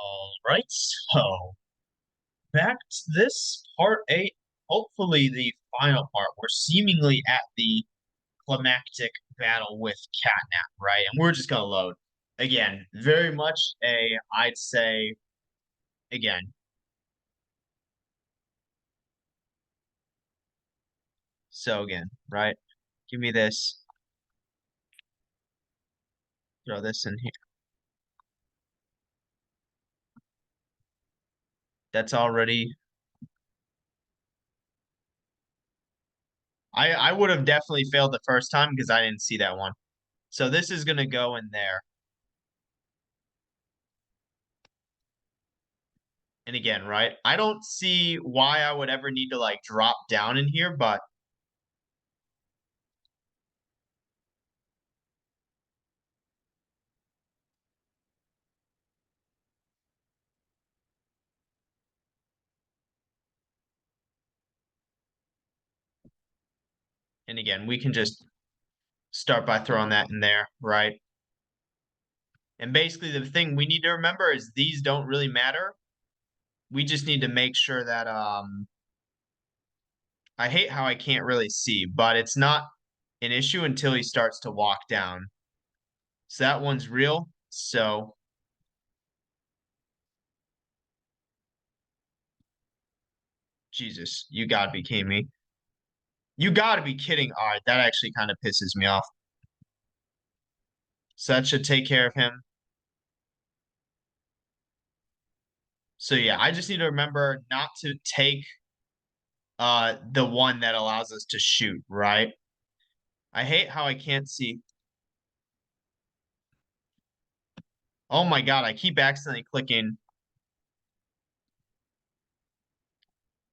All right, so back to this part eight. Hopefully, the final part. We're seemingly at the climactic battle with Catnap, right? And we're just gonna load again. Very much I'd say, again. So again, right? Give me this. Throw this in here. That's already. I would have definitely failed the first time because I didn't see that one. So this is gonna go in there. And again, right? I don't see why I would ever need to like drop down in here, but and again, we can just start by throwing that in there, right? And basically the thing we need to remember is these don't really matter. We just need to make sure that I hate how I can't really see, but it's not an issue until he starts to walk down. So that one's real. So Jesus, you gotta be kidding me. You gotta be kidding. All right, that actually kind of pisses me off. So that should take care of him. So yeah, I just need to remember not to take the one that allows us to shoot, right? I hate how I can't see. Oh my god, I keep accidentally clicking.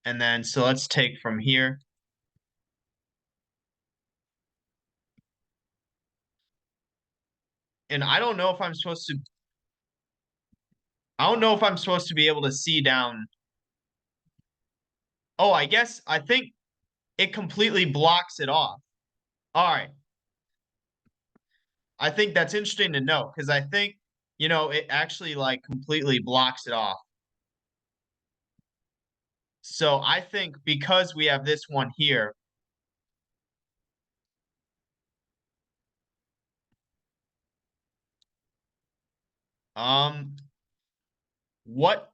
And then so let's take from here. And I don't know if I'm supposed to be able to see down. Oh, I think it completely blocks it off. All right. I think that's interesting to know because I think, it actually like completely blocks it off. So I think because we have this one here, what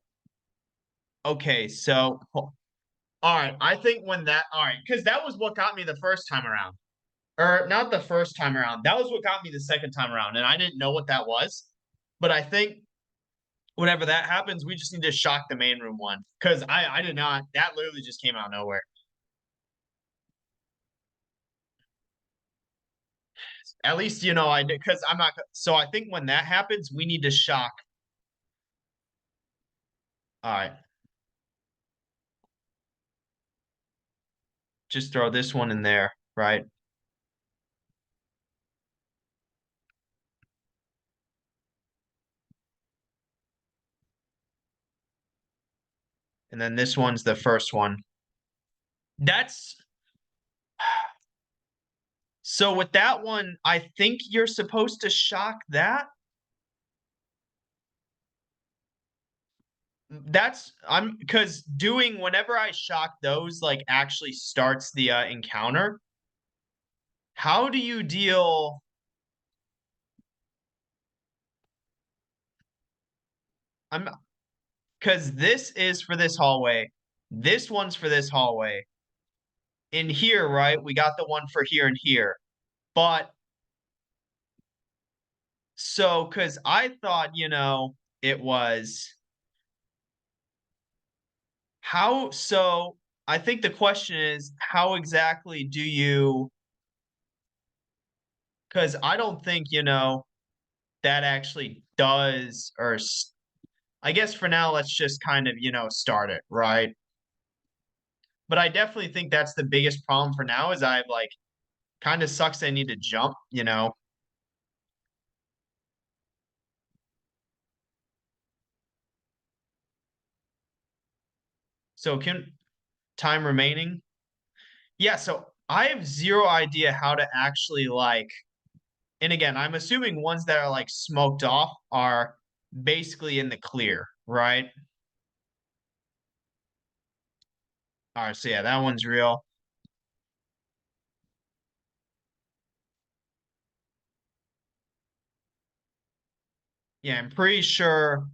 okay, so all right, I think when that all right, because that was what got me the first time around. Or not the first time around. That was what got me the second time around, and I didn't know what that was. But I think whenever that happens, we just need to shock the main room one because I did not. That literally just came out of nowhere. At least I did because I'm not. So I think when that happens, we need to shock. All right, just throw this one in there, right? And then this one's the first one. That's so with that one, I think you're supposed to shock that. That's I'm because doing whenever I shock those like actually starts the encounter. How do you deal? I'm because this is for this hallway. This one's for this hallway. In here, right? We got the one for here and here. But so because I thought, it was how so I think the question is how exactly do you because I don't think, that actually does I guess for now, let's just kind of, start it, right? But I definitely think that's the biggest problem for now is I've like kind of sucks I need to jump. So can time remaining? Yeah, so I have zero idea how to actually like, and again, I'm assuming ones that are like smoked off are basically in the clear. right? All right, so yeah, that one's real. Yeah, I'm pretty sure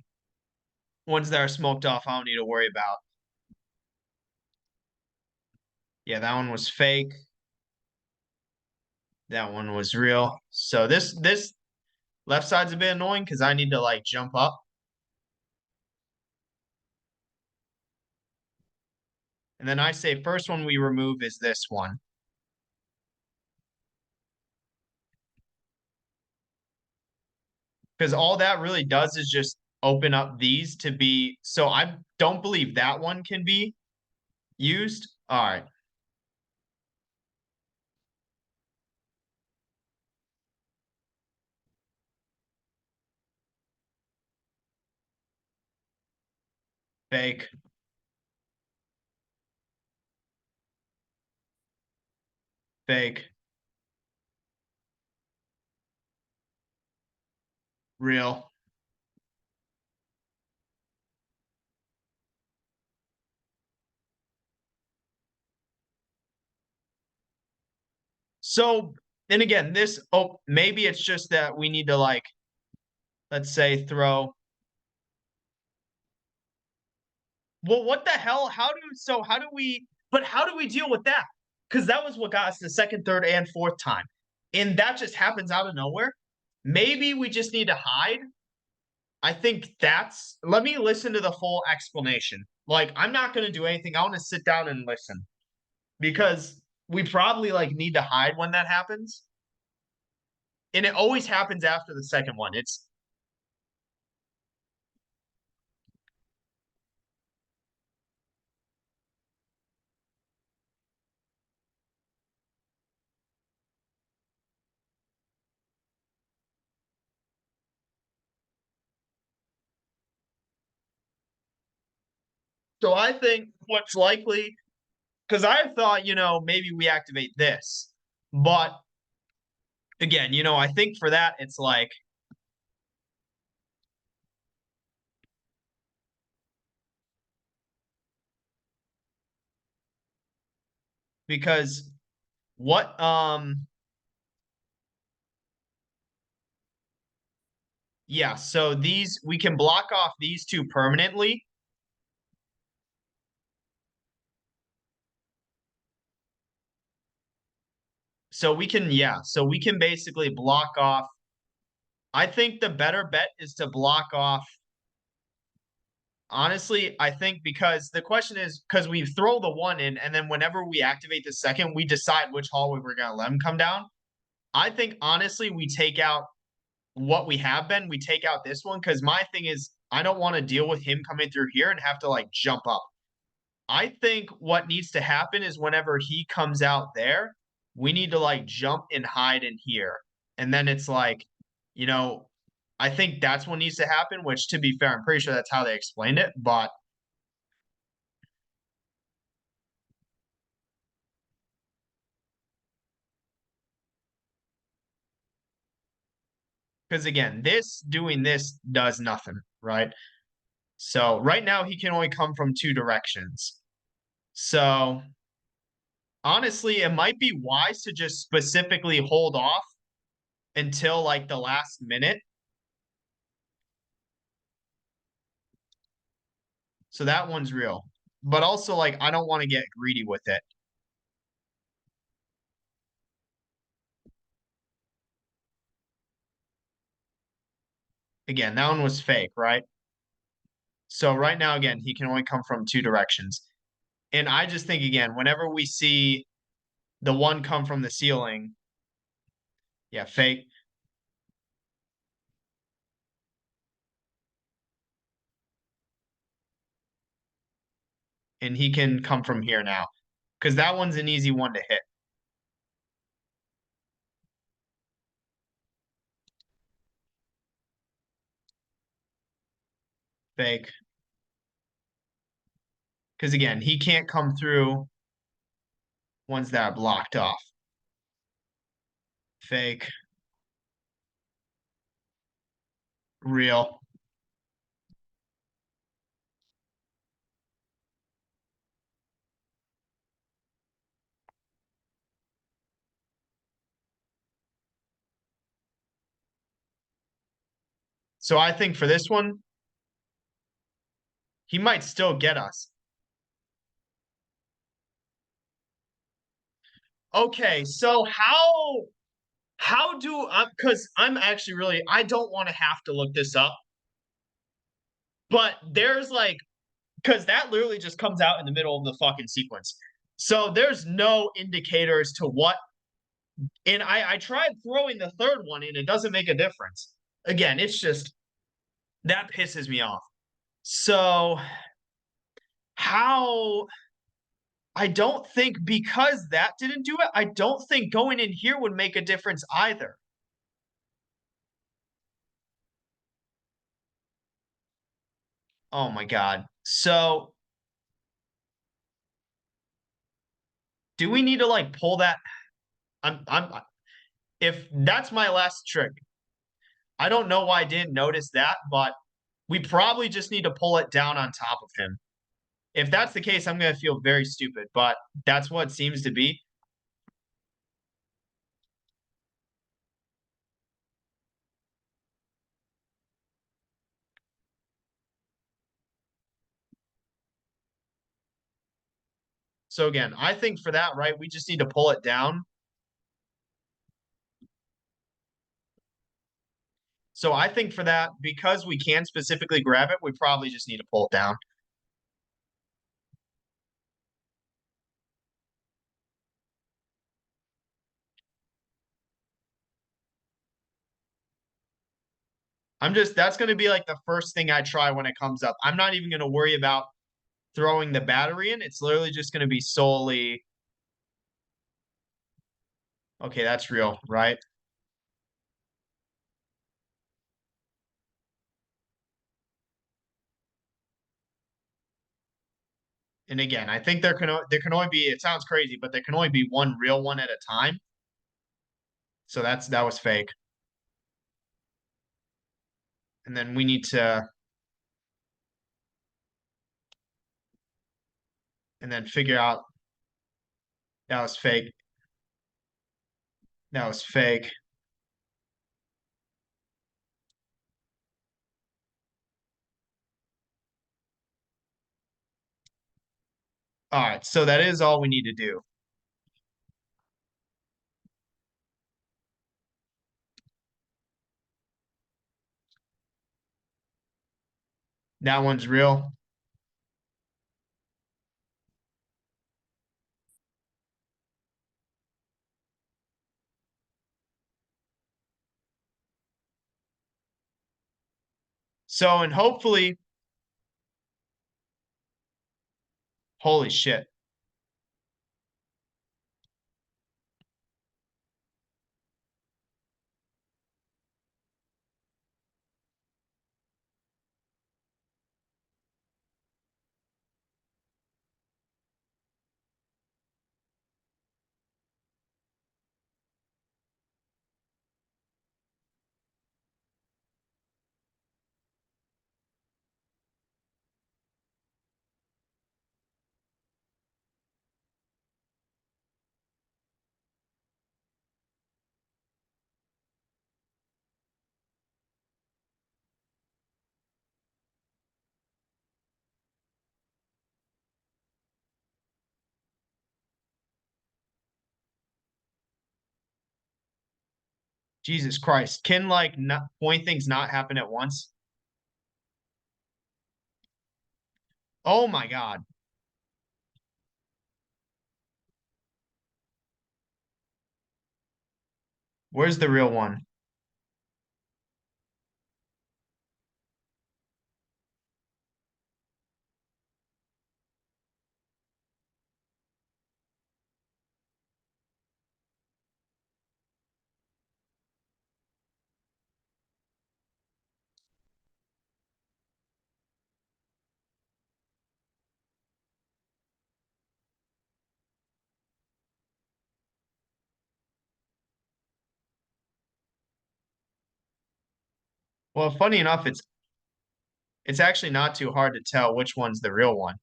ones that are smoked off, I don't need to worry about. Yeah, that one was fake. That one was real. So this left side's a bit annoying because I need to like jump up. And then I say first one we remove is this one. Because all that really does is just open up these to be. So I don't believe that one can be used. All right. Fake. Fake. Real. So then again, this, oh, maybe it's just that we need to like, let's say throw. Well, what the hell? How do we, but how do we deal with that? Because that was what got us the second, third, and fourth time. And that just happens out of nowhere. Maybe we just need to hide. I think let me listen to the full explanation. Like, I'm not going to do anything. I want to sit down and listen because we probably like need to hide when that happens. And it always happens after the second one. It's so I think what's likely because I thought, maybe we activate this. But again, I think for that, it's like, because what, yeah, so we can block off these two permanently. So we can basically block off. I think the better bet is to block off. Honestly, I think because the question is because we throw the one in, and then whenever we activate the second, we decide which hallway we're going to let him come down. I think honestly, we take out what we have been, we take out this one because my thing is I don't want to deal with him coming through here and have to like jump up. I think what needs to happen is whenever he comes out there, we need to like jump and hide in here. And then it's like, you know, I think that's what needs to happen, which to be fair, I'm pretty sure that's how they explained it. But because again, doing this does nothing, right? So right now he can only come from two directions. So honestly, it might be wise to just specifically hold off until like the last minute. So that one's real. But also, like, I don't want to get greedy with it. Again, that one was fake, right? So right now, again, he can only come from two directions. And I just think, again, whenever we see the one come from the ceiling, yeah, fake. And he can come from here now. Because that one's an easy one to hit. Fake. Because again, he can't come through ones that are blocked off. Fake. Real. So I think for this one, he might still get us. Okay, so how do I, because I'm actually really, I don't want to have to look this up, but there's like, because that literally just comes out in the middle of the fucking sequence. So there's no indicators to what, and I tried throwing the third one in, it doesn't make a difference. Again, it's just, that pisses me off. So how, I don't think because that didn't do it, I don't think going in here would make a difference either. Oh my God. So do we need to like pull that? I'm if that's my last trick. I don't know why I didn't notice that, but we probably just need to pull it down on top of him. If that's the case, I'm gonna feel very stupid, but that's what it seems to be. So again, I think for that, right, we just need to pull it down. So I think for that, because we can specifically grab it, we probably just need to pull it down. I'm just that's going to be like the first thing I try when it comes up. I'm not even going to worry about throwing the battery in. It's literally just going to be solely okay, that's real, right? And again, I think there can only be it sounds crazy, but there can only be one real one at a time. So that was fake. And then we need to and then figure out that was fake. That was fake. All right, so that is all we need to do. That one's real. So and hopefully, holy shit. Jesus Christ. Can like not point things not happen at once? Oh my God. Where's the real one? Well, funny enough, it's actually not too hard to tell which one's the real one.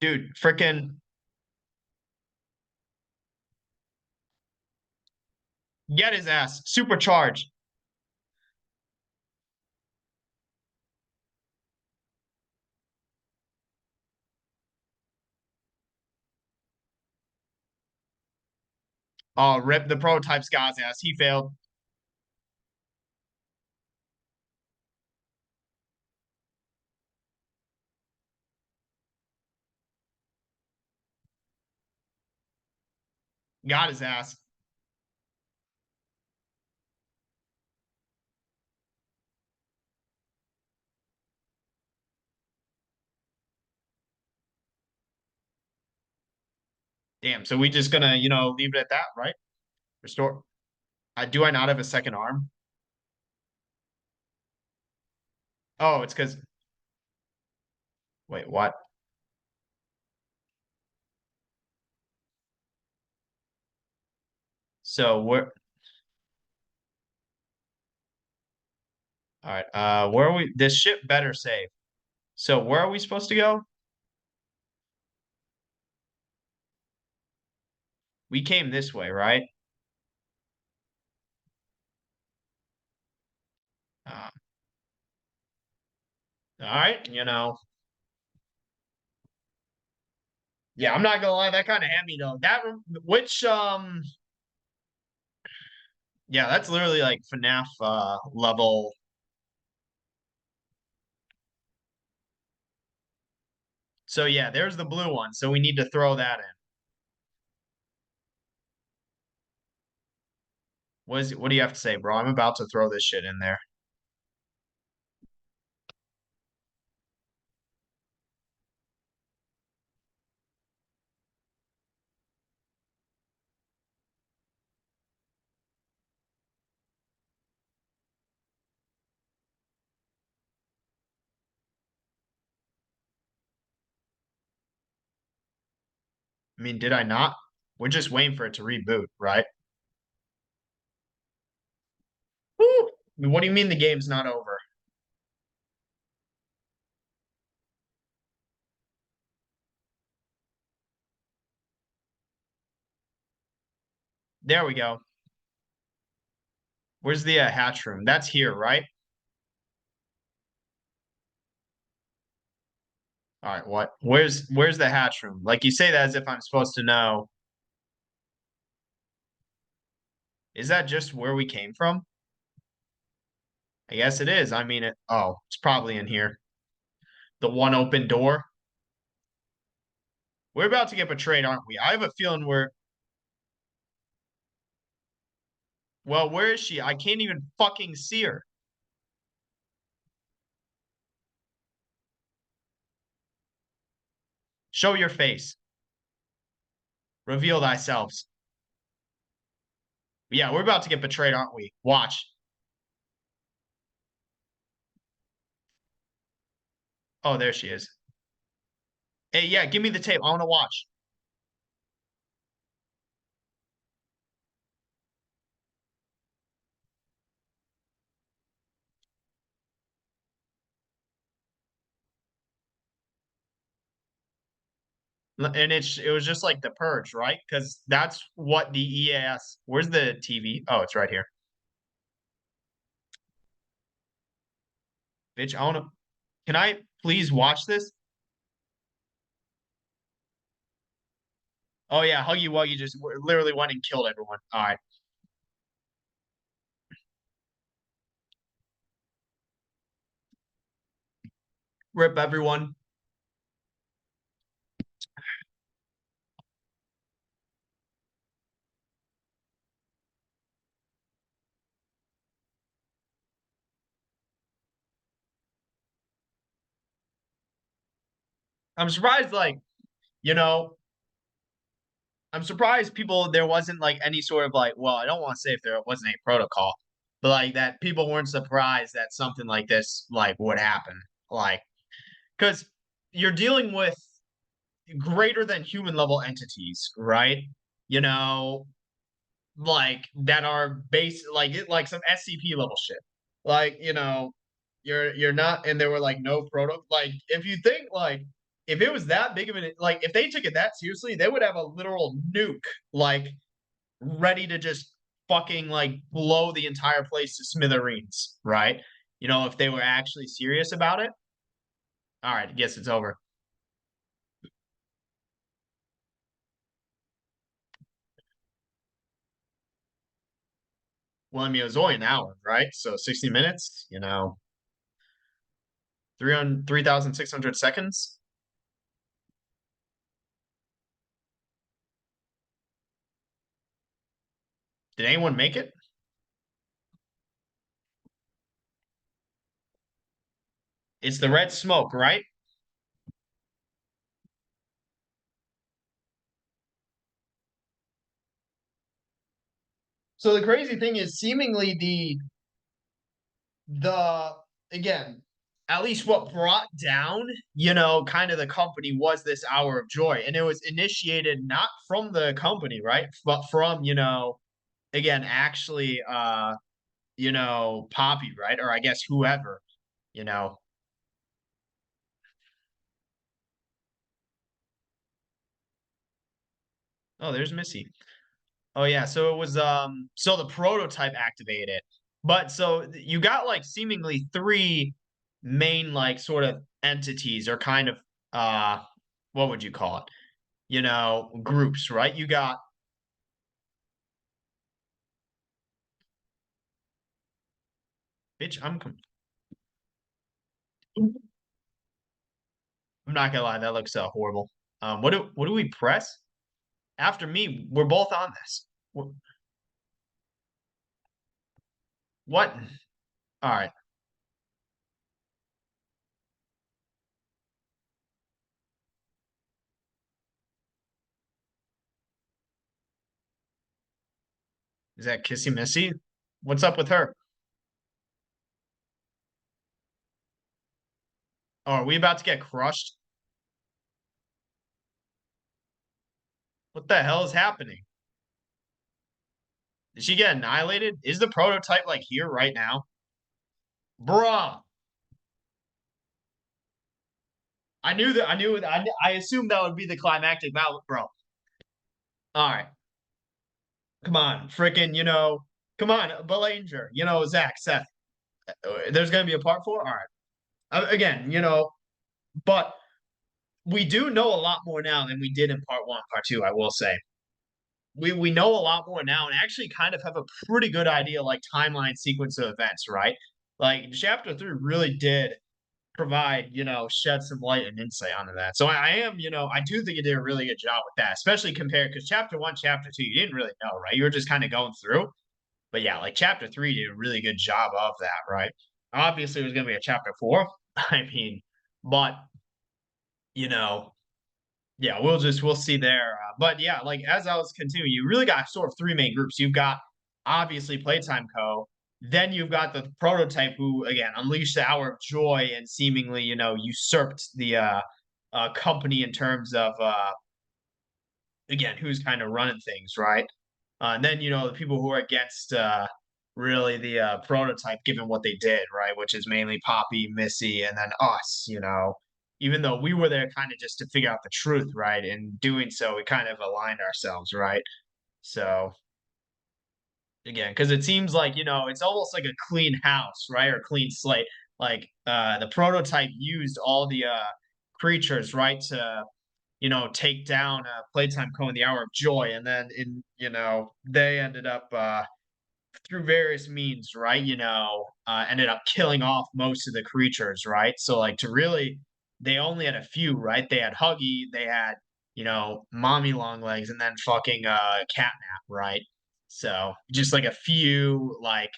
Dude, freaking Get his ass. Supercharge. Oh, rip the prototype's guy's ass. He failed. Got his ass. Damn. So we just gonna, leave it at that, right? Restore. Do I not have a second arm? Oh, it's because. Wait, what? So where? All right. Where are we? This ship better save. So where are we supposed to go? We came this way, right? Uh, all right. Yeah, I'm not gonna lie. That kind of had me though. Which yeah, that's literally like FNAF level. So yeah, there's the blue one. So we need to throw that in. What do you have to say, bro? I'm about to throw this shit in there. I mean, did I not? We're just waiting for it to reboot, right? Woo! What do you mean the game's not over? There we go. Where's the hatch room? That's here, right? All right, what? Where's the hatch room? Like you say that as if I'm supposed to know. Is that just where we came from? I guess it is. I mean it. Oh, it's probably in here. The one open door. We're about to get betrayed, aren't we? I have a feeling we're. Well, where is she? I can't even fucking see her. Show your face. Reveal thyself. Yeah, we're about to get betrayed, aren't we? Watch. Oh, there she is. Hey, yeah, give me the tape. I want to watch. And it was just like the purge, right? Because that's what the EAS. Where's the TV? Oh, it's right here. Bitch, I want to. Can I please watch this? Oh yeah, Huggy Wuggy just literally went and killed everyone. All right, rip everyone. I'm surprised, like you know, I'm surprised people there wasn't like any sort of like. Well, I don't want to say if there wasn't a protocol, but like that people weren't surprised that something like this like would happen. Like, because you're dealing with greater than human level entities, right? You know, like that are based like some SCP level shit. Like, you're not and there were like no proto like if you think like if it was that big of an like if they took it that seriously, they would have a literal nuke like ready to just fucking like blow the entire place to smithereens, right? If they were actually serious about it. All right, I guess it's over. Well, I mean, it was only an hour, right? So 60 minutes, 3,600 seconds. Did anyone make it? It's the red smoke, right? So the crazy thing is seemingly the again, at least what brought down, kind of the company was this hour of joy. And it was initiated not from the company, right? But from, again, actually Poppy, right? Or I guess whoever, you know. Oh, there's Missy. Oh yeah, so it was so the prototype activated it. But so you got like seemingly three main like sort of entities or kind of what would you call it? Groups, right? You got bitch, I'm not gonna lie, that looks horrible. What do we press? After me, we're both on this. What? All right. Is that Kissy Missy? What's up with her? Oh, are we about to get crushed? What the hell is happening? Did she get annihilated? Is the prototype like here right now? Bruh. I assumed that would be the climactic battle, bro. All right. Come on. Freaking, come on, Belanger, Zach, Seth. There's going to be a part four? All right. Again, but we do know a lot more now than we did in part one, part two, I will say. We know a lot more now and actually kind of have a pretty good idea, like timeline sequence of events, right? Like chapter three really did provide, shed some light and insight onto that. So I am, I do think you did a really good job with that, especially compared because chapter one, chapter two, you didn't really know, right? You were just kind of going through. But yeah, like chapter three did a really good job of that, right? Obviously, it was going to be a chapter four. I mean, but you know, yeah, we'll see there. But yeah, like as I was continuing, you really got sort of three main groups. You've got obviously Playtime Co. Then you've got the prototype who again unleashed the hour of joy and seemingly, usurped the company in terms of again who's kind of running things, right? And then the people who are against really the prototype, given what they did, right, which is mainly Poppy, Missy, and then us. Even though we were there kind of just to figure out the truth, right? In doing so, we kind of aligned ourselves, right? So again, because it seems like it's almost like a clean house, right, or clean slate. Like the prototype used all the creatures, right, to take down Playtime Co. in the Hour of Joy, and then they ended up through various means, right? Ended up killing off most of the creatures, right? So like to really, they only had a few, right? They had Huggy, they had Mommy Longlegs, and then fucking Catnap, right? So just like a few like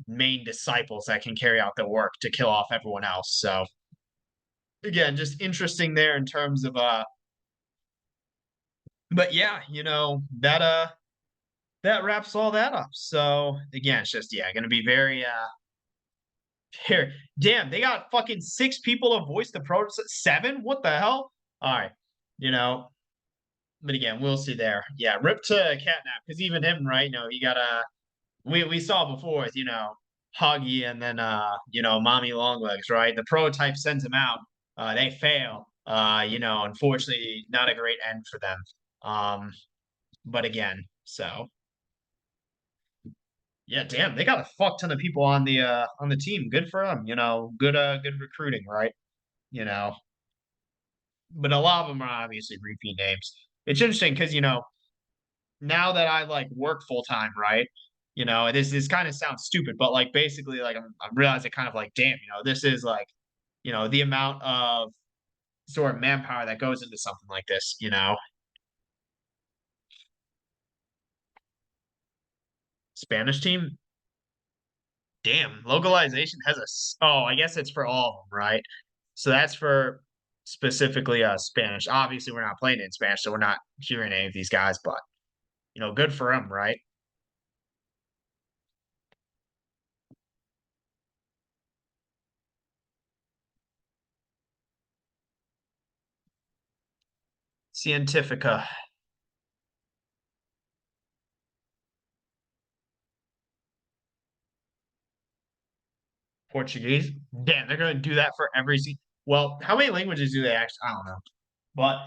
main disciples that can carry out the work to kill off everyone else. So again, just interesting there in terms of but yeah, that wraps all that up. So again, it's just yeah, gonna be very here. Damn, they got fucking six people to voice the pro seven? What the hell? All right. You know, but again, we'll see there. Yeah, rip to Catnap, because even him, right, he got a we saw before with, Huggy and then Mommy Longlegs, right? The prototype sends him out. They fail. Unfortunately, not a great end for them. But again, so Yeah, damn, they got a fuck ton of people on the team. Good for them, good recruiting, right? You know, but a lot of them are obviously repeat names. It's interesting because now that I like work full time, right? This kind of sounds stupid, but like basically, like I'm realizing kind of like, damn, this is like, the amount of sort of manpower that goes into something like this. Spanish team, damn, localization has oh, I guess it's for all of them, right? So that's for specifically Spanish. Obviously, we're not playing in Spanish, so we're not hearing any of these guys, but good for them, right? Cientifica, Portuguese. Damn, they're gonna do that for every Well, how many languages do they actually? I don't know, but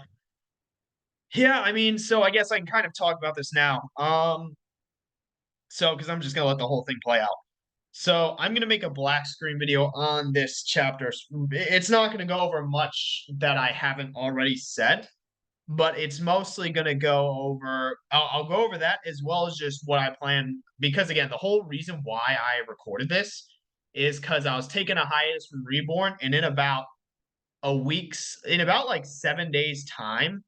yeah, I mean, so I guess I can kind of talk about this now. So because I'm just gonna let the whole thing play out. So I'm gonna make a black screen video on this chapter. It's not gonna go over much that I haven't already said, but it's mostly gonna go over. I'll go over that as well as just what I plan. Because again, the whole reason why I recorded this is because I was taking a hiatus from Reborn, and in about like 7 days time,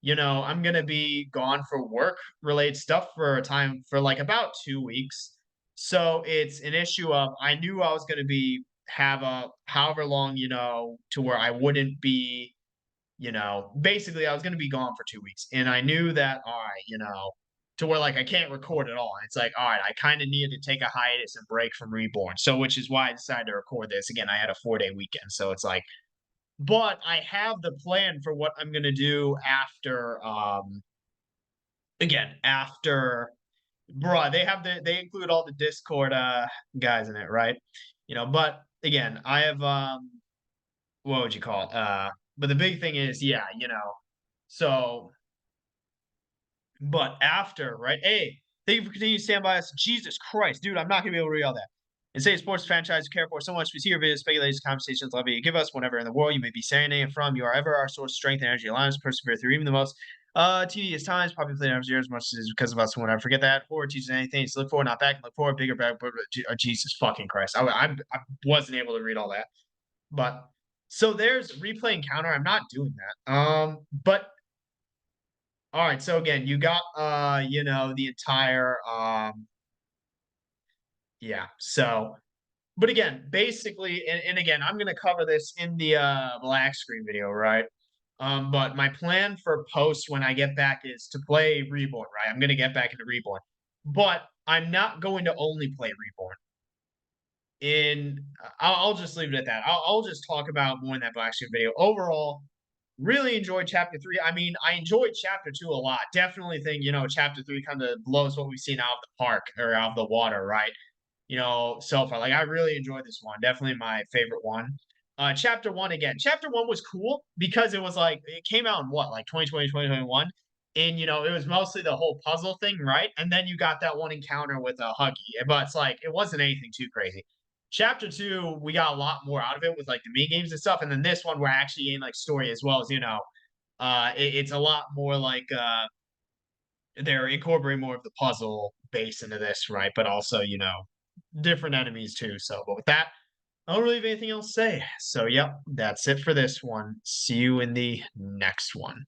I'm gonna be gone for work related stuff for a time for like about 2 weeks. So it's an issue of I knew I was gonna be have a however long, to where I wouldn't be, basically I was gonna be gone for 2 weeks. And I knew that, all right, to where like I can't record at all. And it's like, all right, I kind of needed to take a hiatus and break from Reborn. So which is why I decided to record this. Again, I had a 4-day weekend. So it's like, but I have the plan for what I'm gonna do after again after bruh, they include all the Discord guys in it, right? But again, I have what would you call it? But the big thing is, yeah, so but after, right? Hey, thank you for continuing to stand by us. Jesus Christ, dude, I'm not gonna be able to read all that. And say sports franchise you care for so much. We see your videos, speculations, conversations, love you. Give us whatever in the world you may be saying from. You are ever our source of strength and energy. Allow us to persevere through even the most tedious times. Probably playing every year as much as because of us. When I forget that, forward teaches anything. So look forward, not back. Look forward, bigger, better. Jesus fucking Christ, I wasn't able to read all that. But so there's replay encounter. I'm not doing that. But all right, so again, you got the entire yeah. So but again, basically and again, I'm gonna cover this in the black screen video, right? But my plan for post when I get back is to play Reborn, right? I'm gonna get back into Reborn. But I'm not going to only play Reborn. I'll just leave it at that. I'll just talk about more in that black screen video. Overall, really enjoyed chapter 3. I mean, I enjoyed chapter 2 a lot. Definitely think, chapter 3 kind of blows what we've seen out of the park or out of the water, right? So far. Like I really enjoyed this one. Definitely my favorite one. Chapter 1 again. Chapter 1 was cool because it was like it came out in what, like 2020, 2021. And it was mostly the whole puzzle thing, right? And then you got that one encounter with a Huggy. But it's like it wasn't anything too crazy. Chapter 2, we got a lot more out of it with like the mini games and stuff. And then this one we're actually in like story as well as, it's a lot more like they're incorporating more of the puzzle base into this, right? But also, different enemies too. So, but with that, I don't really have anything else to say. So, yep, that's it for this one. See you in the next one.